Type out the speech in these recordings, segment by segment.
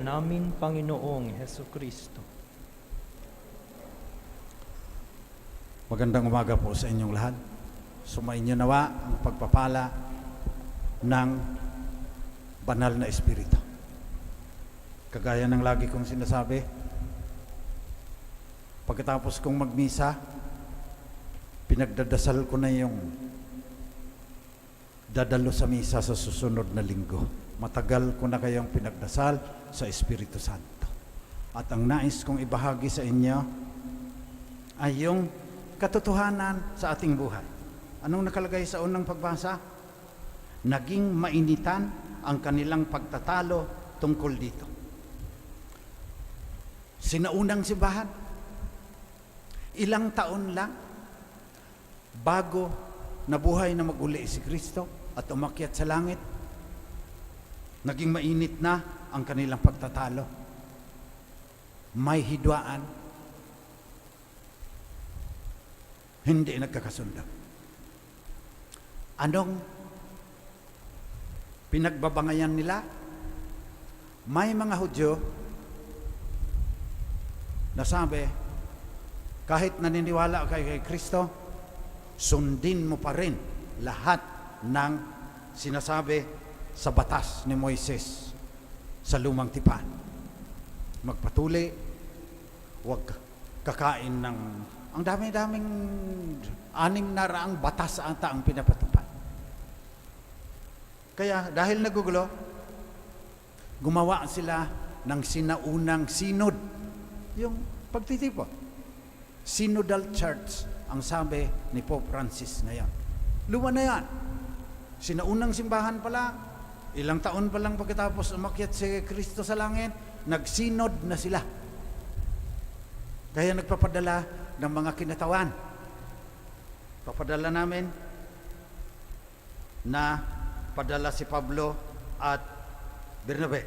namin Panginoong Hesukristo. Magandang umaga po sa inyong lahat. Sumainyo nawa ang pagpapala ng banal na Espiritu. Kagaya ng lagi kong sinasabi, pagkatapos kong magmisa, pinagdadasal ko na yung dadalo sa misa sa susunod na linggo. Matagal ko na kayong pinagdasal sa Espiritu Santo. At ang nais kong ibahagi sa inyo ay yung katotohanan sa ating buhay. Anong nakalagay sa unang pagbasa? Naging mainitan ang kanilang pagtatalo tungkol dito. Sinaunang simbahan, ilang taon lang bago nabuhay na mag-uli si Kristo at umakyat sa langit, naging mainit na ang kanilang pagtatalo. May hidwaan. Hindi nagkakasundo. Anong pinagbabangayan nila? May mga Hudyo na sabi, kahit naniniwala kay Kristo, sundin mo pa rin lahat ng sinasabi sa batas ni Moises sa lumang tipan. Magpatuli, huwag kakain ng ang dami-daming 600 batas ata ang pinapatupad. Kaya dahil nagugulo, gumawa sila ng sinaunang synod, yung pagtitipon. Synodal Church ang sabi ni Pope Francis na yan. Luma na yan. Sinaunang simbahan pala, ilang taon pa lang pagkatapos umakyat si Kristo sa langit, nagsinod na sila. Kaya nagpapadala ng mga kinatawan. Papadala namin na padala si Pablo at Bernabe.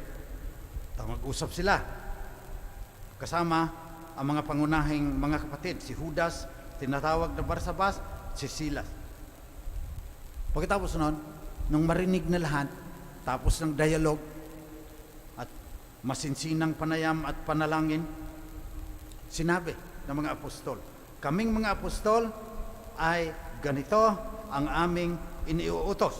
Mag-usap sila. Kasama ang mga pangunahing mga kapatid, si Judas, tinatawag na Barsabas, si Silas. Pagkatapos nun, nung marinig na lahat, tapos ng dialogue at masinsinang panayam at panalangin, sinabi ng mga apostol, kaming mga apostol ay ganito ang aming iniuutos,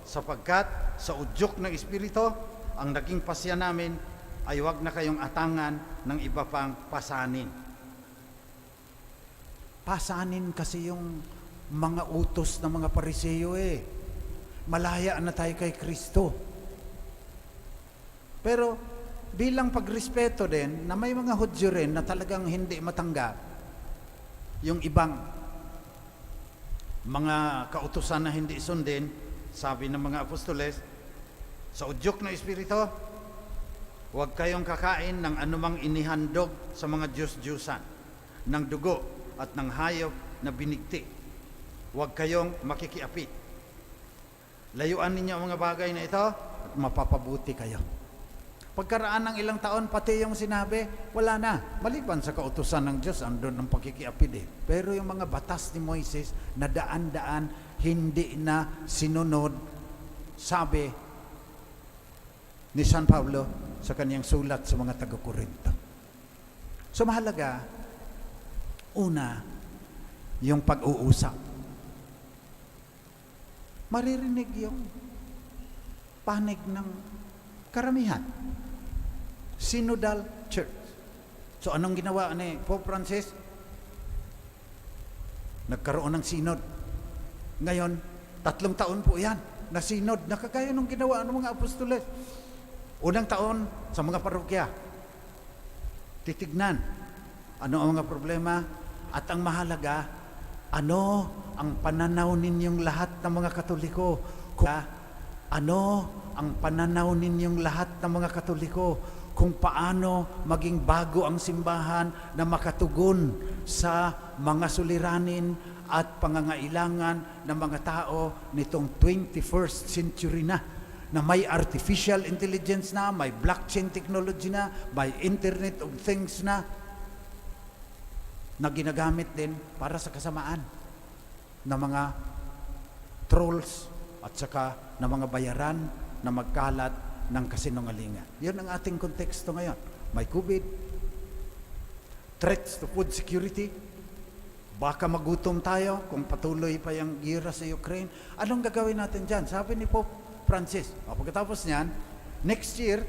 sapagkat sa udyok ng Espiritu, ang naging pasya namin ay huwag na kayong atangan ng iba pang pasanin. Pasanin kasi yung mga utos ng mga Pariseo Malaya na tayo kay Kristo. Pero bilang pagrespeto din na may mga Hudyo rin na talagang hindi matanggap yung ibang mga kautusan na hindi sundin, sabi ng mga apostoles, sa udyok ng Espiritu, huwag kayong kakain ng anumang inihandog sa mga Diyos-Diyusan, ng dugo at ng hayop na binigti. Huwag kayong makikiapit. Layuan ninyo ang mga bagay na ito at mapapabuti kayo. Pagkaraan ng ilang taon, pati yung sinabi, wala na. Maliban sa kautusan ng Diyos, andun ang pakikiapid Pero yung mga batas ni Moises, na daan-daan, hindi na sinunod, sabi ni San Pablo sa kanyang sulat sa mga taga-Korinto. So mahalaga, una, yung pag-uusap. Maririnig yung panig ng karamihan. Synodal Church. So anong ginawa ni Pope Francis? Nagkaroon ng synod. Ngayon, 3 taon po yan na synod. Nakagaya nung ginawa ng mga apostoles. Unang taon sa mga parokya. Titignan ano ang mga problema at ang mahalaga, ano ang pananaw ninyong lahat ng mga Katoliko? Ano ang pananaw ninyong lahat ng mga Katoliko kung paano maging bago ang simbahan na makatugon sa mga suliranin at pangangailangan ng mga tao nitong 21st century na may artificial intelligence na, may blockchain technology na, may Internet of Things na ginagamit din para sa kasamaan ng mga trolls at saka ng mga bayaran na magkalat ng kasinungalingan. Yun ang ating konteksto ngayon. May COVID, threats to food security, baka magutom tayo kung patuloy pa yung gira sa Ukraine. Anong gagawin natin dyan? Sabi ni Pope Francis, pagkatapos niyan, next year,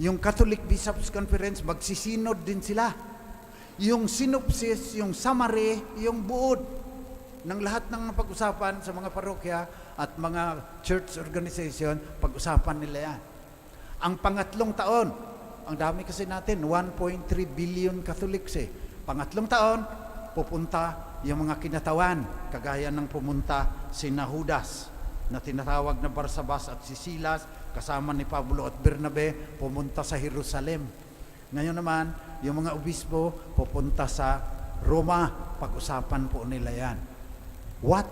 yung Catholic Bishops' Conference, magsisinod din sila. Yung synopsis, yung summary, yung buod ng lahat ng pag-usapan sa mga parokya at mga church organization, pag-usapan nila yan. Ang pangatlong taon, ang dami kasi natin, 1.3 billion Catholics Pangatlong taon, pupunta yung mga kinatawan, kagaya ng pumunta sina Judas, na tinatawag na Barsabas at si Silas, kasama ni Pablo at Bernabe, pumunta sa Jerusalem. Ngayon naman, yung mga obispo, pupunta sa Roma, pag-usapan po nila yan. What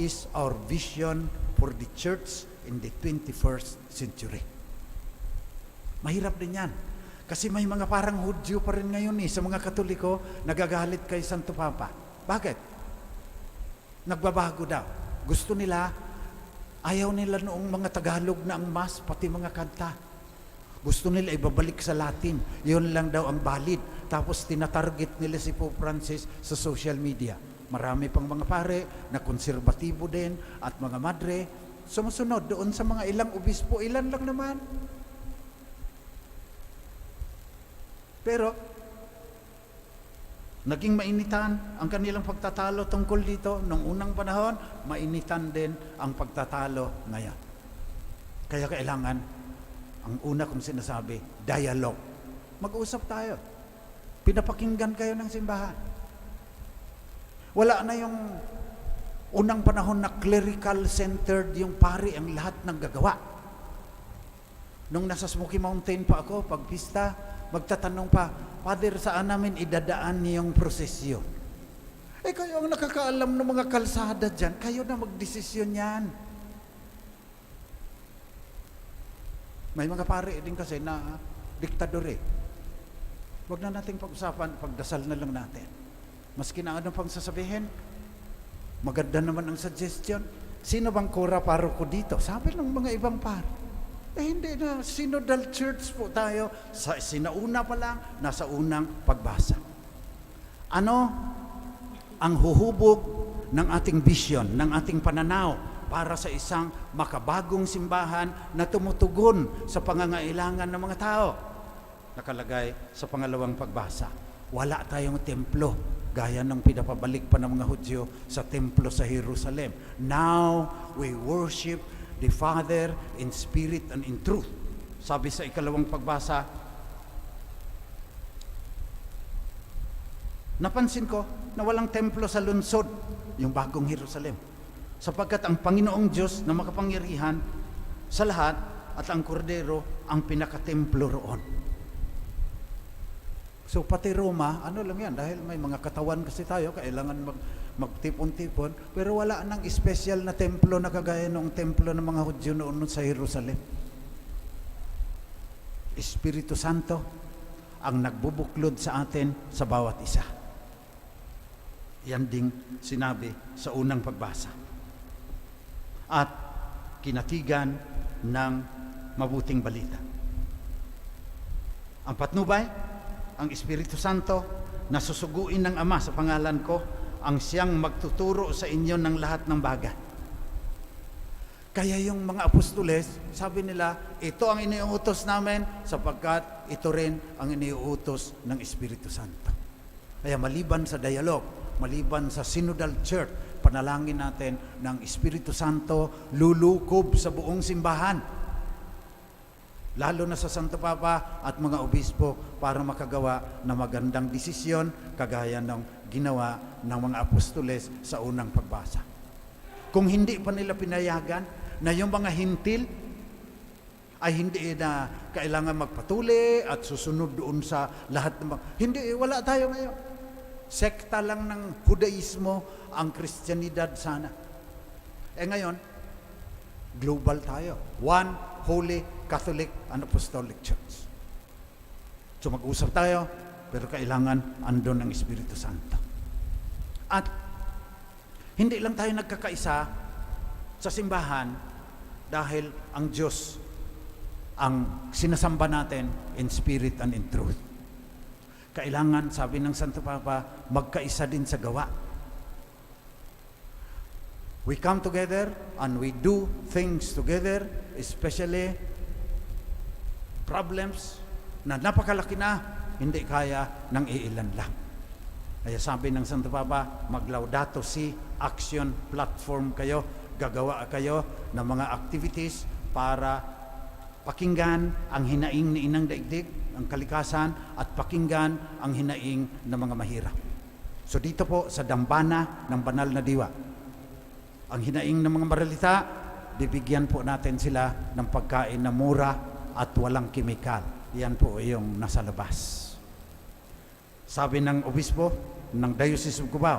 is our vision for the church in the 21st century? Mahirap din yan. Kasi may mga parang Hudyo pa rin ngayon sa mga Katoliko, nagagalit kay Santo Papa. Bakit? Nagbabago daw. Gusto nila, ayaw nila noong mga Tagalog na ang Mass, pati mga kanta. Gusto nila ibabalik sa Latin. Yun lang daw ang valid. Tapos tinatarget nila si Pope Francis sa social media. Marami pang mga pare na konserbatibo din at mga madre sumusunod doon sa mga ilang obispo. Ilan lang naman. Pero, naging mainitan ang kanilang pagtatalo tungkol dito. Nung unang panahon, mainitan din ang pagtatalo ngayon. Kaya kailangan, ang una kong sinasabi, dialogue. Mag-usap tayo. Pinapakinggan kayo ng simbahan. Wala na yung unang panahon na clerical-centered yung pari ang lahat ng gagawa. Nung nasa Smoky Mountain pa ako, pag pista, magtatanong pa, Father, saan namin idadaan niyong prosesyon? Kayo ang nakakaalam ng mga kalsada dyan, kayo na magdesisyon yan. May mga pare din kasi na diktador Huwag na nating pag-usapan, pagdasal na lang natin. Maski na anong pang sasabihin, maganda naman ang suggestion. Sino bang kora paroko dito? Sabi ng mga ibang pare. Hindi na, synodal church po tayo. Sinauna pa lang, nasa unang pagbasa. Ano ang huhubog ng ating vision, ng ating pananaw para sa isang makabagong simbahan na tumutugon sa pangangailangan ng mga tao? Nakalagay sa pangalawang pagbasa. Wala tayong templo, gaya ng pinapabalik pa ng mga Hudyo sa templo sa Jerusalem. Now we worship the Father in spirit and in truth. Sabi sa ikalawang pagbasa, napansin ko na walang templo sa lungsod, yung bagong Jerusalem. Sapagkat ang Panginoong Diyos na makapangyarihan sa lahat at ang Kordero ang pinakatemplo roon. So pati Roma, ano lang yan, dahil may mga katawan kasi tayo, kailangan magtipon-tipon, pero wala nang special na templo na kagaya ng templo ng mga Hudyo noon sa Jerusalem. Espiritu Santo ang nagbubuklod sa atin sa bawat isa. Yan ding sinabi sa unang pagbasa. At kinatigan ng mabuting balita. Ang patnubay, ang Espiritu Santo na susuguin ng Ama sa pangalan ko, ang siyang magtuturo sa inyo ng lahat ng bagay. Kaya yung mga apostoles, sabi nila, ito ang iniuutos namin sapagkat ito rin ang iniuutos ng Espiritu Santo. Kaya maliban sa dialogue, maliban sa synodal church, panalangin natin ng Espiritu Santo lulukob sa buong simbahan. Lalo na sa Santo Papa at mga obispo para makagawa ng magandang desisyon kagaya ng ginawa ng mga apostoles sa unang pagbasa. Kung hindi pa nila pinayagan na yung mga hintil ay hindi na kailangan magpatuli at susunod doon sa lahat ng mga... Hindi, wala tayo ngayon. Sekta lang ng Judaismo ang Kristyanidad sana. Ngayon, global tayo. One Holy Catholic and Apostolic Church. So mag-usap tayo, pero kailangan andun ang Espiritu Santo. At hindi lang tayo nagkakaisa sa simbahan dahil ang Diyos ang sinasamba natin in spirit and in truth. Kailangan, sabi ng Santo Papa, magkaisa din sa gawa. We come together and we do things together, especially problems na napakalaki na, hindi kaya ng iilan lang. Kaya sabi ng Santo Papa, mag-Laudato Si Action Platform kayo, gagawa kayo ng mga activities para pakinggan ang hinaing ni Inang Daigdig, ang kalikasan, at pakinggan ang hinaing ng mga mahirap. So dito po sa dambana ng banal na diwa, ang hinaing ng mga maralita, bibigyan po natin sila ng pagkain na mura at walang kimikal. Yan po yung nasa labas. Sabi ng obispo ng Diocese of Cubao,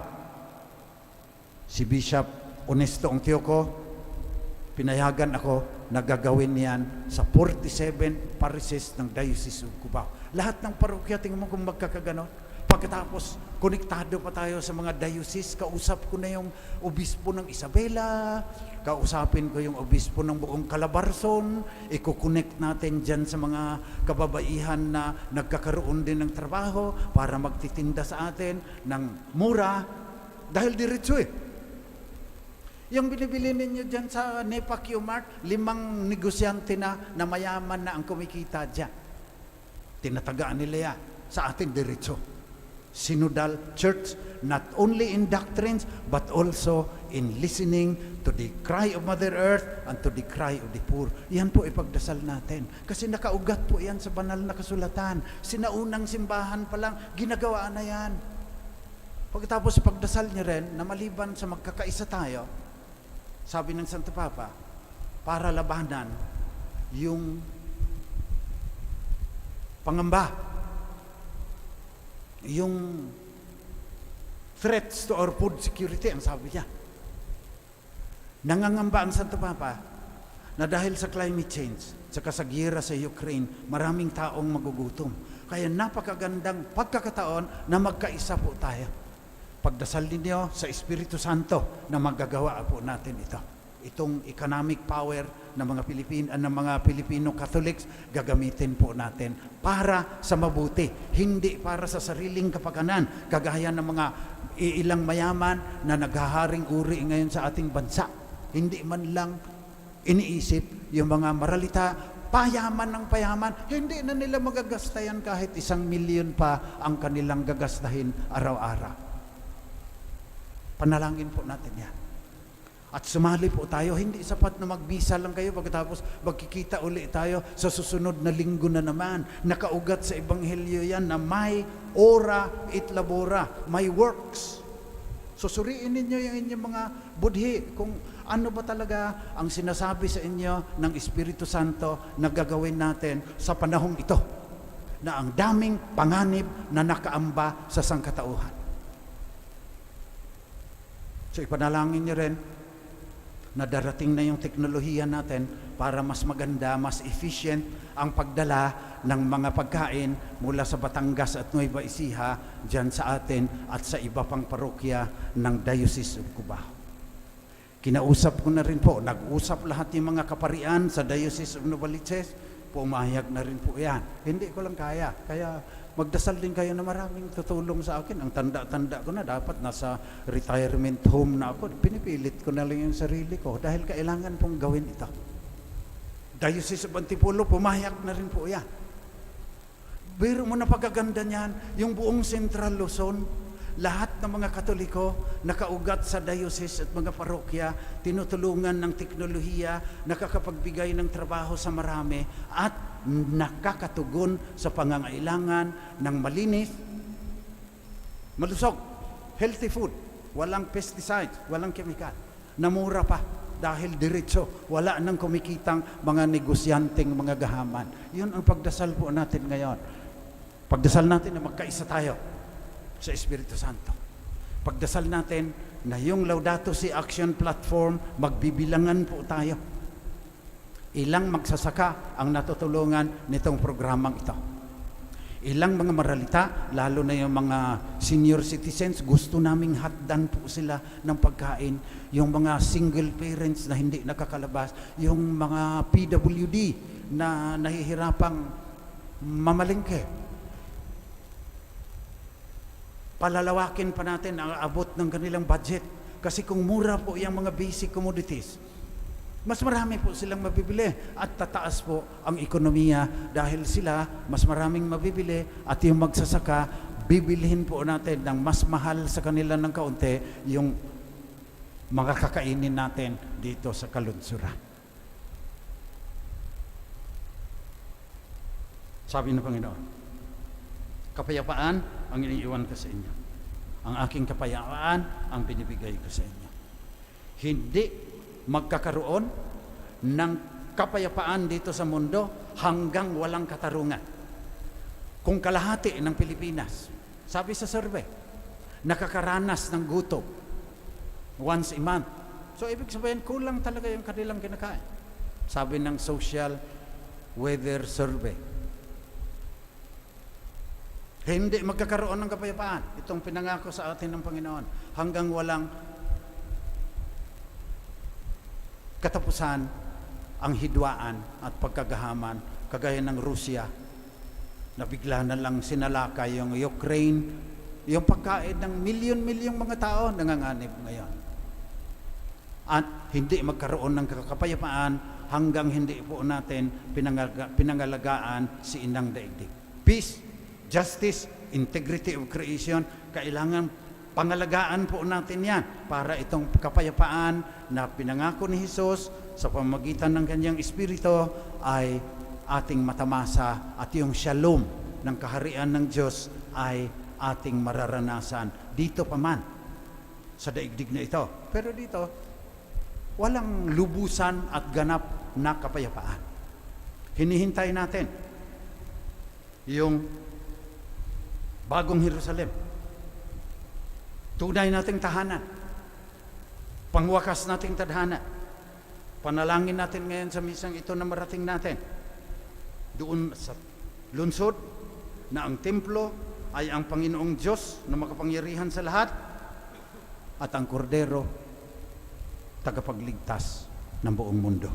si Bishop Honesto Ongtioco, pinayagan ako na gagawin yan sa 47 parishes ng Diocese of Cubao. Lahat ng parokya, tingnan mo kung magkakaganon. Pagkatapos, konektado pa tayo sa mga diocese, kausap ko na yung obispo ng Isabela, kausapin ko yung obispo ng buong Calabarzon, i-connect natin dyan sa mga kababaihan na nagkakaroon din ng trabaho para magtitinda sa atin ng mura, dahil diretso Yung binibili ninyo dyan sa NEPA Q-Mart, 5 negosyante na mayaman na ang kumikita dyan. Tinatagaan nila yan. Sa atin diretso. Synodal Church, not only in doctrines, but also in listening to the cry of Mother Earth and to the cry of the poor. Yan po ipagdasal natin. Kasi nakaugat po yan sa banal na kasulatan. Sinaunang simbahan pa lang, ginagawa na yan. Pagkatapos ipagdasal niya rin, na maliban sa magkakaisa tayo, sabi ng Santo Papa, para labanan yung pangamba, yung threats to our food security, ang sabi niya. Nangangamba ang Santo Papa na dahil sa climate change, sa kasagira sa Ukraine, maraming taong magugutom. Kaya napakagandang pagkakataon na magkaisa po tayo. Pagdasal ninyo sa Espiritu Santo na magagawa po natin ito. Itong economic power ng mga Pilipino Catholics, gagamitin po natin para sa mabuti, hindi para sa sariling kapakanan, kagaya ng mga ilang mayaman na naghaharing uri ngayon sa ating bansa. Hindi man lang iniisip yung mga maralita, payaman ng payaman, hindi na nila magagastayan kahit 1 milyon pa ang kanilang gagastahin araw-araw. Panalangin po natin yan. At sumali po tayo, hindi sapat na magbisa lang kayo pagkatapos magkikita uli tayo sa susunod na linggo na naman. Nakaugat sa Ebanghelyo yan na may ora et labora, may works. Susuriin ninyo yung inyong mga budhi kung ano ba talaga ang sinasabi sa inyo ng Espiritu Santo na gagawin natin sa panahong ito, na ang daming panganib na nakaamba sa sangkatauhan. So ipanalangin niyo rin na darating na yung teknolohiya natin para mas maganda, mas efficient ang pagdala ng mga pagkain mula sa Batangas at Nueva Ecija dyan sa atin at sa iba pang parokya ng Diocese of Cubao. Kinausap ko na rin po, nag-usap lahat yung mga kaparian sa Diocese of Novaliches, pumayag na rin po yan. Hindi ko lang kaya magdasal din kayo na maraming tutulong sa akin. Ang tanda-tanda ko na, dapat nasa retirement home na ako. Pinipilit ko na lang yung sarili ko dahil kailangan pong gawin ito. Diocese of Antipolo, pumayag na rin po yan. Biro mo na pagkaganda niyan, yung buong Central Luzon, lahat ng mga Katoliko nakaugat sa diocese at mga parokya, tinutulungan ng teknolohiya, nakakapagbigay ng trabaho sa marami at nakakatugon sa pangangailangan ng malinis, malusog, healthy food, walang pesticides, walang chemical, namura pa dahil diretso, wala nang kumikitang mga negosyanteng mga gahaman. Yun ang pagdasal po natin ngayon. Pagdasal natin na magkaisa tayo sa Espiritu Santo. Pagdasal natin na yung Laudato Si Action Platform, magbibilangan po tayo. Ilang magsasaka ang natutulungan nitong programang ito. Ilang mga maralita, lalo na yung mga senior citizens, gusto naming hatdan po sila ng pagkain. Yung mga single parents na hindi nakakalabas, yung mga PWD na nahihirapang mamalingke. Palalawakin pa natin ang abot ng kanilang budget. Kasi kung mura po yung mga basic commodities, mas marami po silang mabibili at tataas po ang ekonomiya dahil sila mas maraming mabibili at yung magsasaka, bibilhin po natin ng mas mahal sa kanila ng kaunti yung mga kakainin natin dito sa kalunsuran. Sabi ng Panginoon, kapayapaan ang iniiwan ko sa inyo. Ang aking kapayapaan ang binibigay ko sa inyo. Hindi magkakaroon ng kapayapaan dito sa mundo hanggang walang katarungan. Kung kalahati ng Pilipinas, sabi sa survey, nakakaranas ng gutom once a month. So ibig sabihin, kulang talaga yung kanilang kinakain. Sabi ng Social Weather Survey. Hindi magkakaroon ng kapayapaan. Itong pinangako sa atin ng Panginoon hanggang walang katapusan ang hidwaan at pagkagahaman kagaya ng Russia na bigla na lang sinalakay yung Ukraine, yung pagkain ng milyon-milyong mga tao nanganganib ngayon. At hindi magkaroon ng kapayapaan hanggang hindi po natin pinangalagaan si Inang Daigdig. Peace, justice, integrity of creation, kailangan pangalagaan po natin yan para itong kapayapaan na pinangako ni Jesus sa pamamagitan ng kanyang Espiritu ay ating matamasa at yung shalom ng kaharian ng Diyos ay ating mararanasan dito pa man sa daigdig na ito. Pero dito, walang lubusan at ganap na kapayapaan. Hinihintay natin yung bagong Jerusalem. Tunay nating tahanan. Pangwakas nating tadhana. Panalangin natin ngayon sa misang ito na marating natin. Doon sa lungsod na ang templo ay ang Panginoong Diyos na makapangyarihan sa lahat at ang Kordero tagapagligtas ng buong mundo.